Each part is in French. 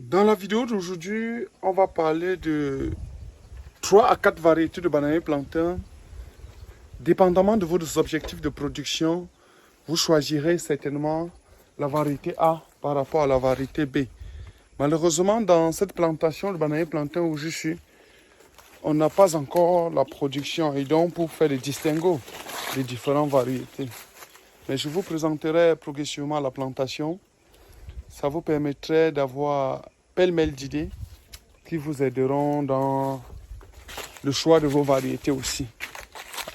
Dans la vidéo d'aujourd'hui, on va parler de 3 à 4 variétés de bananiers plantains. Dépendamment de vos objectifs de production, vous choisirez certainement la variété A par rapport à la variété B. Malheureusement, dans cette plantation de bananiers plantains où je suis, on n'a pas encore la production et donc pour faire le distinguo des différentes variétés. Mais je vous présenterai progressivement la plantation. Ça vous permettrait d'avoir pêle-mêle d'idées qui vous aideront dans le choix de vos variétés aussi.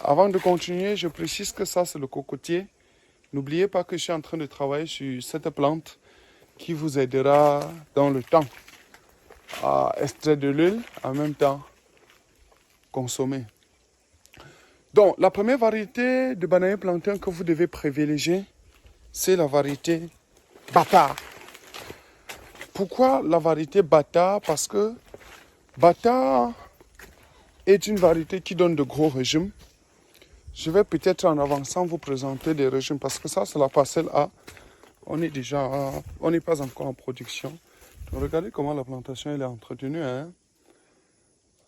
Avant de continuer, je précise que ça c'est le cocotier. N'oubliez pas que je suis en train de travailler sur cette plante qui vous aidera dans le temps à extraire de l'huile, en même temps consommer. Donc, la première variété de bananiers plantains que vous devez privilégier, c'est la variété Bâtard. Pourquoi la variété Bâtard? Parce que Bâtard est une variété qui donne de gros régimes. Je vais peut-être en avançant vous présenter des régimes parce que ça c'est la parcelle A. On n'est pas encore en production. Donc, regardez comment la plantation elle est entretenue. Hein?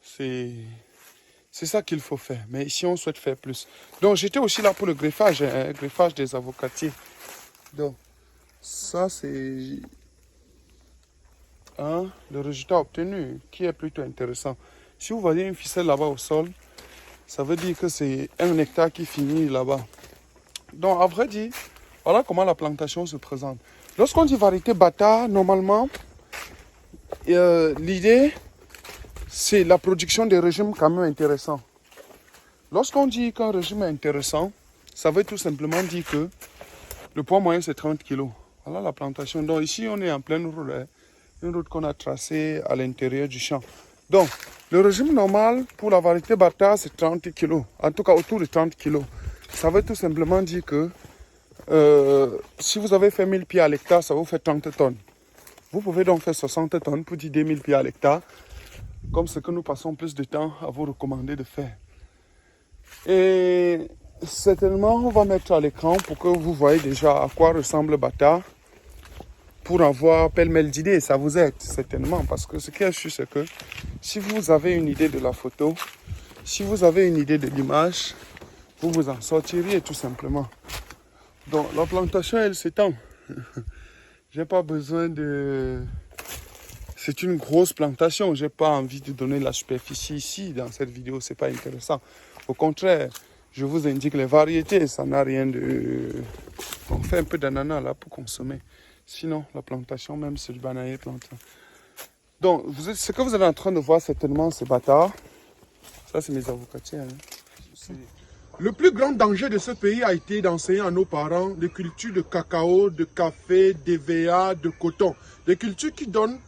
C'est ça qu'il faut faire. Mais ici on souhaite faire plus. Donc j'étais aussi là pour le greffage, hein? Greffage des avocatiers. Donc ça c'est le résultat obtenu qui est plutôt intéressant. Si vous voyez une ficelle là-bas au sol, ça veut dire que c'est un nectar qui finit là-bas. Donc, à vrai dire, voilà comment la plantation se présente. Lorsqu'on dit variété Bâtard, normalement, l'idée, c'est la production des régimes quand même intéressants. Lorsqu'on dit qu'un régime est intéressant, ça veut tout simplement dire que le poids moyen, c'est 30 kg. Voilà la plantation. Donc, ici, on est en pleine route, hein, une route qu'on a tracée à l'intérieur du champ. Donc, le régime normal pour la variété Bâtard, c'est 30 kg. En tout cas, autour de 30 kg. Ça veut tout simplement dire que si vous avez fait 1000 pieds à l'hectare, ça vous fait 30 tonnes. Vous pouvez donc faire 60 tonnes pour dire 2000 pieds à l'hectare, comme ce que nous passons plus de temps à vous recommander de faire. Et certainement, on va mettre à l'écran pour que vous voyez déjà à quoi ressemble Bâtard, pour avoir pêle-mêle d'idées. Ça vous aide certainement, parce que ce qui est sûr, c'est que si vous avez une idée de la photo, si vous avez une idée de l'image, vous vous en sortiriez tout simplement. Donc la plantation, elle s'étend. J'ai pas besoin de... C'est une grosse plantation. J'ai pas envie de donner la superficie ici dans cette vidéo. C'est pas intéressant. Au contraire, je vous indique les variétés. Ça n'a rien de... On fait un peu d'ananas là pour consommer. Sinon, la plantation même, c'est du bananier plantain. Donc, ce que vous êtes en train de voir certainement, c'est Bâtard. Ça, c'est mes avocatiers. Hein. Le plus grand danger de ce pays a été d'enseigner à nos parents des cultures de cacao, de café, d'EVA, de coton. Des cultures qui donnent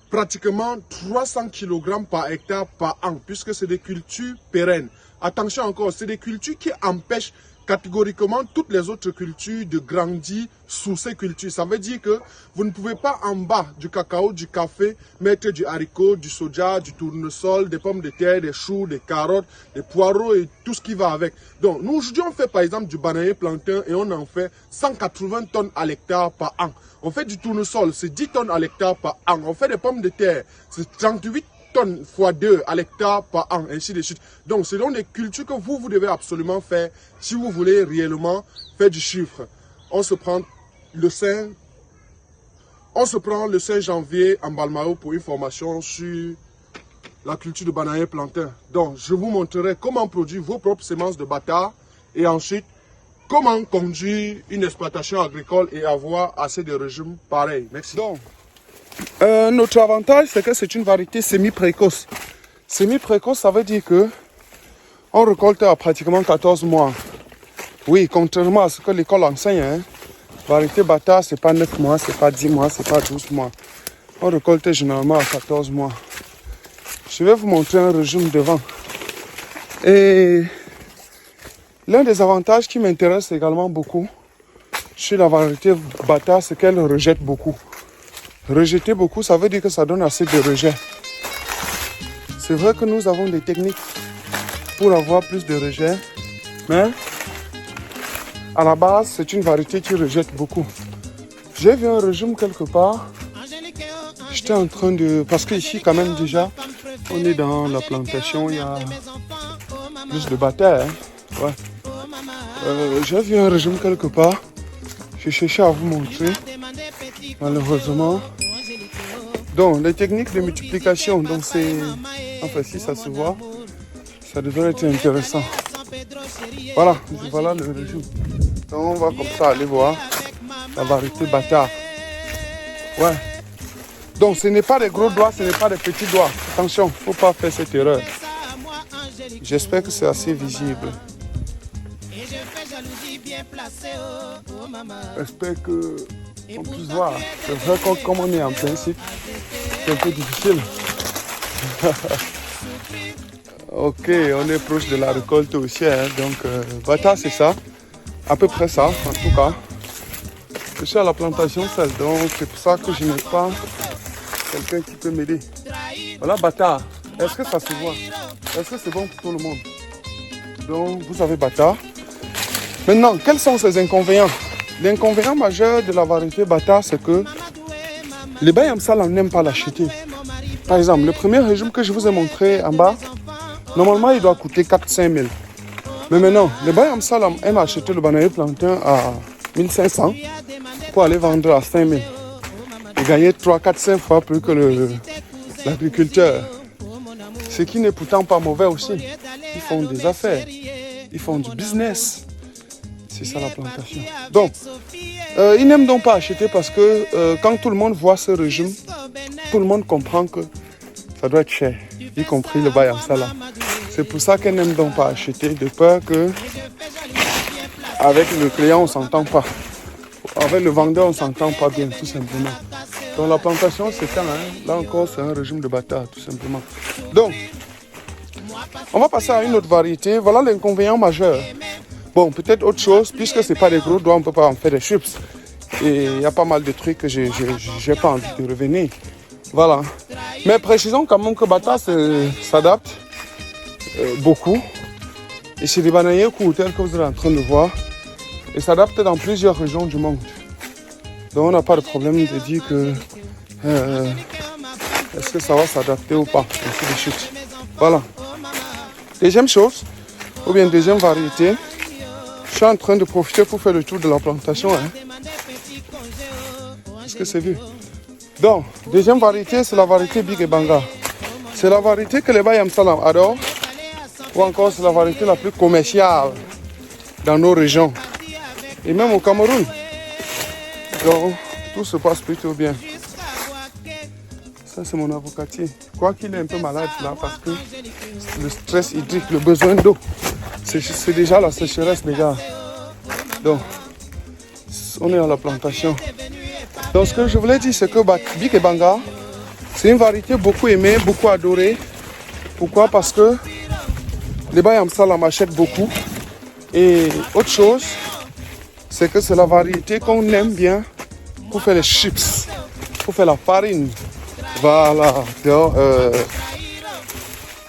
pratiquement 300 kg par hectare par an, puisque c'est des cultures pérennes. Attention encore, c'est des cultures qui empêchent catégoriquement toutes les autres cultures de grandir sous ces cultures. Ça veut dire que vous ne pouvez pas en bas du cacao, du café, mettre du haricot, du soja, du tournesol, des pommes de terre, des choux, des carottes, des poireaux et tout ce qui va avec. Donc nous aujourd'hui on fait par exemple du bananier plantain et on en fait 180 tonnes à l'hectare par an. On fait du tournesol, c'est 10 tonnes à l'hectare par an. On fait des pommes de terre, c'est 38 tonnes x 2 à l'hectare par an, ainsi de suite. Donc, ce sont des cultures que vous devez absolument faire si vous voulez réellement faire du chiffre. On se prend le 5 janvier en Balmao pour une formation sur la culture de bananier plantain. Donc, je vous montrerai comment produire vos propres semences de Bâtard et ensuite, comment conduire une exploitation agricole et avoir assez de régimes pareils. Merci. Donc, notre avantage, c'est que c'est une variété semi-précoce. Semi-précoce, ça veut dire que on récolte à pratiquement 14 mois. Oui, contrairement à ce que l'école enseigne, hein, variété Bâtard, c'est pas 9 mois, c'est pas 10 mois, c'est pas 12 mois. On récolte généralement à 14 mois. Je vais vous montrer un régime devant. Et l'un des avantages qui m'intéresse également beaucoup chez la variété Bâtard, c'est qu'elle rejette beaucoup. Rejeter beaucoup, ça veut dire que ça donne assez de rejet. C'est vrai que nous avons des techniques pour avoir plus de rejet, mais à la base, c'est une variété qui rejette beaucoup. J'ai vu un régime quelque part J'étais en train de... Parce qu'ici, quand même, déjà, on est dans la plantation, il y a plus de batailles. Hein. Ouais. J'ai vu un régime quelque part. Je cherchais à vous montrer. Malheureusement. Donc, les techniques de multiplication, donc c'est... Enfin, si ça se voit, ça devrait être intéressant. Voilà, voilà le régime. Donc, on va comme ça aller voir la variété bâtard. Ouais. Donc, ce n'est pas des gros doigts, ce n'est pas des petits doigts. Attention, il ne faut pas faire cette erreur. J'espère que c'est assez visible. J'espère qu'on puisse voir. C'est vrai que comme on est en plein site, c'est un peu difficile. Ok, on est proche de la récolte aussi. Hein. Donc, bâtard, c'est ça. À peu près ça, en tout cas. Je suis à la plantation seule, donc c'est pour ça que je n'ai pas quelqu'un qui peut m'aider. Voilà, bâtard. Est-ce que ça se voit? Est-ce que c'est bon pour tout le monde? Donc, vous avez bâtard. Maintenant, quels sont ses inconvénients? L'inconvénient majeur de la variété bâtard, c'est que les Bayam Salam n'aiment pas l'acheter. Par exemple, le premier régime que je vous ai montré en bas, normalement, il doit coûter 4-5 000. Mais maintenant, les Bayam Salam aiment acheter le bananier plantain à 1500 pour aller vendre à 5 000. Et gagner 3, 4, 5 fois plus que l'agriculteur. Ce qui n'est pourtant pas mauvais aussi. Ils font des affaires. Ils font du business. C'est ça la plantation. Donc, ils n'aiment donc pas acheter parce que quand tout le monde voit ce régime, tout le monde comprend que ça doit être cher, y compris le Bayam Salam. C'est pour ça qu'ils n'aiment donc pas acheter, de peur que avec le client on ne s'entend pas. Avec le vendeur on ne s'entend pas bien, tout simplement. Donc la plantation c'est ça, hein. Là encore c'est un régime de bâtard, tout simplement. Donc, on va passer à une autre variété. Voilà l'inconvénient majeur. Bon, peut-être autre chose, puisque ce n'est pas des gros doigts, on ne peut pas en faire des chips. Et il y a pas mal de trucs que je n'ai pas envie de revenir. Voilà. Mais précisons quand même que bâtard s'adapte beaucoup. Et c'est des bananiers courts, tels que vous êtes en train de voir. Et s'adapte dans plusieurs régions du monde. Donc on n'a pas de problème de dire que est-ce que ça va s'adapter ou pas. Ainsi de suite. Voilà. Deuxième chose, ou bien deuxième variété. Je suis en train de profiter pour faire le tour de la plantation. Hein. Est-ce que c'est vu? Donc, deuxième variété, c'est la variété Big et Banga. C'est la variété que les Bayam Salam adorent. Ou encore, c'est la variété la plus commerciale dans nos régions. Et même au Cameroun. Donc, tout se passe plutôt bien. Ça, c'est mon avocatier. Je crois qu'il est un peu malade là parce que le stress hydrique, le besoin d'eau. C'est déjà la sécheresse, les gars. Donc, on est à la plantation. Donc, ce que je voulais dire, c'est que Big et Banga, c'est une variété beaucoup aimée, beaucoup adorée. Pourquoi? Parce que les Bayam Salam achètent beaucoup. Et autre chose, c'est que c'est la variété qu'on aime bien pour faire les chips, pour faire la farine. Voilà. Donc,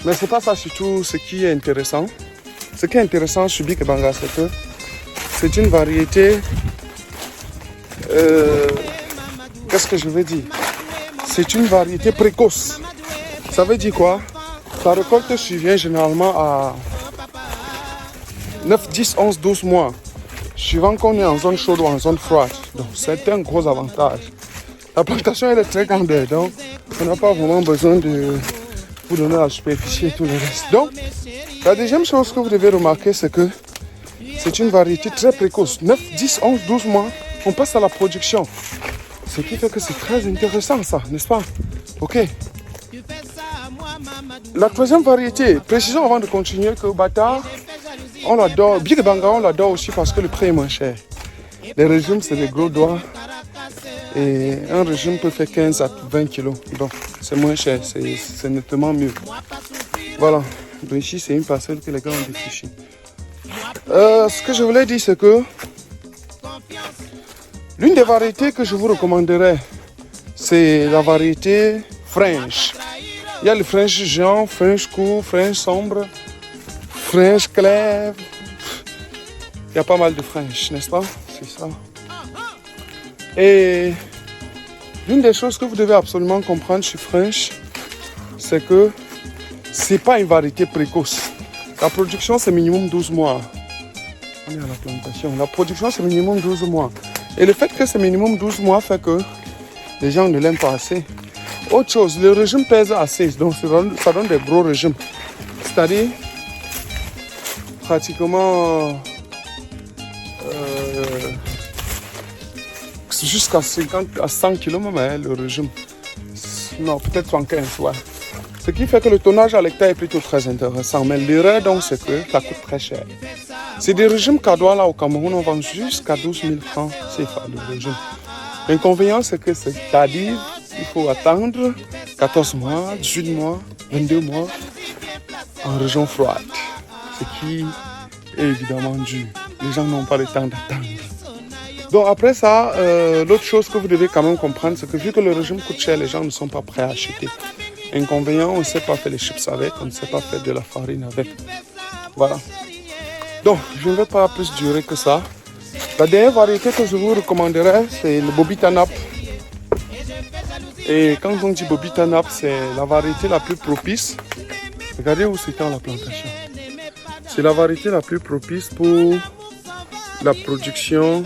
mais c'est pas ça surtout ce qui est intéressant. Ce qui est intéressant chez Big et Banga, c'est que c'est une variété... qu'est-ce que je veux dire? C'est une variété précoce. Ça veut dire quoi? Sa récolte survient généralement à 9, 10, 11, 12 mois. Suivant qu'on est en zone chaude ou en zone froide. Donc c'est un gros avantage. La plantation elle est très grande, donc on n'a pas vraiment besoin de vous donner la superficie et tout le reste. Donc, la deuxième chose que vous devez remarquer, c'est que c'est une variété très précoce. 9, 10, 11, 12 mois, on passe à la production. Ce qui fait que c'est très intéressant ça, n'est-ce pas? Ok. La troisième variété, précisons avant de continuer que Bâtard, on l'adore. Big Banga, on l'adore aussi parce que le prix est moins cher. Les régimes, c'est des gros doigts. Et un régime peut faire 15 à 20 kilos. Donc, c'est moins cher, c'est nettement mieux. Voilà. Donc ici, c'est une parcelle que les gars ont défrichée. Ce que je voulais dire, c'est que l'une des variétés que je vous recommanderais, c'est la variété French. Il y a le French géant, French court, French sombre, French clair. Il y a pas mal de French, n'est-ce pas? C'est ça. Et L'une des choses que vous devez absolument comprendre chez French, c'est que ce n'est pas une variété précoce. La production, c'est minimum 12 mois. On est à la plantation. La production, c'est minimum 12 mois. Et le fait que c'est minimum 12 mois fait que les gens ne l'aiment pas assez. Autre chose, le régime pèse assez, donc ça donne des gros régimes. C'est-à-dire, pratiquement jusqu'à 50 à 100 km le régime. Non, peut-être 115, ouais. Ce qui fait que le tonnage à l'hectare est plutôt très intéressant. Mais l'erreur, donc, c'est que ça coûte très cher. C'est des régimes cadois là au Cameroun, on vend jusqu'à 12 000 francs CFA le régime. L'inconvénient, c'est que c'est-à-dire il faut attendre 14 mois, 18 mois, 22 mois en région froide. Ce qui est évidemment dur. Les gens n'ont pas le temps d'attendre. Donc après ça, l'autre chose que vous devez quand même comprendre, c'est que vu que le régime coûte cher, les gens ne sont pas prêts à acheter. Inconvénient, on ne sait pas faire les chips avec, on ne sait pas faire de la farine avec. Voilà. Donc, je ne vais pas plus durer que ça. La dernière variété que je vous recommanderais, c'est le Bobitanap. Et quand on dit Bobitanap, c'est la variété la plus propice. Regardez où c'est dans la plantation. C'est la variété la plus propice pour la production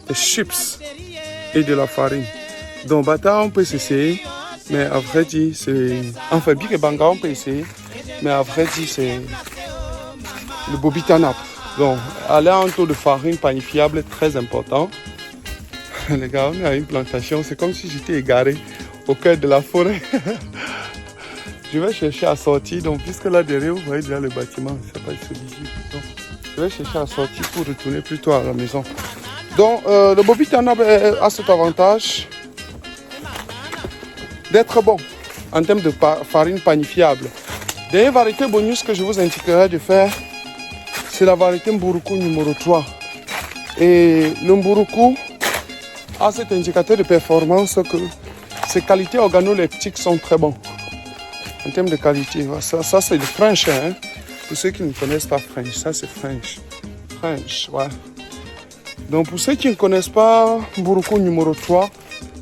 de chips et de la farine. Donc, Bata, on peut s'essayer, mais à vrai dire, c'est... Enfin, Big et Banga, on peut essayer, mais à vrai dire, c'est le Bobitanap. Donc, aller à un taux de farine panifiable est très important. Les gars, on est à une plantation, c'est comme si j'étais égaré au cœur de la forêt. Je vais chercher à sortir, donc puisque là derrière, vous voyez déjà le bâtiment, ça va être visible. Donc, je vais chercher à sortir pour retourner plutôt à la maison. Donc, le Bobitanap a cet avantage d'être bon en termes de farine panifiable. Dernière variété bonus que je vous indiquerai de faire, c'est la variété Mburuku numéro 3. Et le Mburuku a cet indicateur de performance que ses qualités organoleptiques sont très bonnes. En termes de qualité, ça c'est le French. Hein? Pour ceux qui ne connaissent pas French, ça c'est French. French, ouais. Donc pour ceux qui ne connaissent pas Mburuku numéro 3,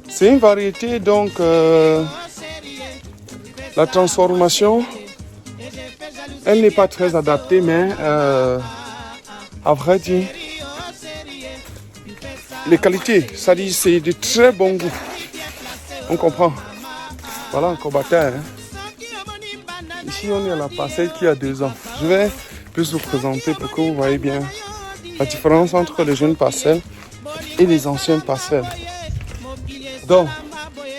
c'est une variété, donc la transformation, elle n'est pas très adaptée, mais à vrai dire, les qualités, ça dit c'est de très bon goût. On comprend. Voilà un combattant. Hein. Ici, on est à la parcelle qui a 2 ans. Je vais plus vous présenter pour que vous voyez bien la différence entre les jeunes parcelles et les anciennes parcelles. Donc,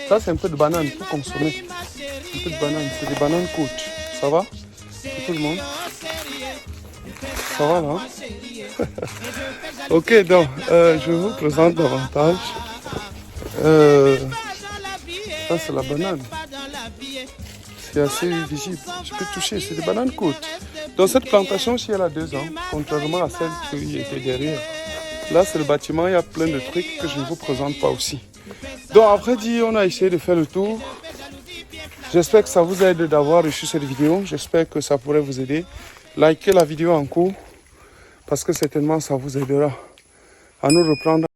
ça c'est un peu de banane pour consommer. Un peu de banane, c'est des bananes courtes. Ça va pour tout le monde? Ça va là? Ok, donc je vous présente davantage. Ça c'est la banane. C'est assez visible. Je peux toucher, c'est des bananes courtes. Dans cette plantation, si elle a 2 ans, contrairement à celle qui était derrière. Là c'est le bâtiment, il y a plein de trucs que je ne vous présente pas aussi. Donc après dit, on a essayé de faire le tour. J'espère que ça vous aide d'avoir reçu cette vidéo. J'espère que ça pourrait vous aider. Likez la vidéo en cours parce que certainement ça vous aidera à nous reprendre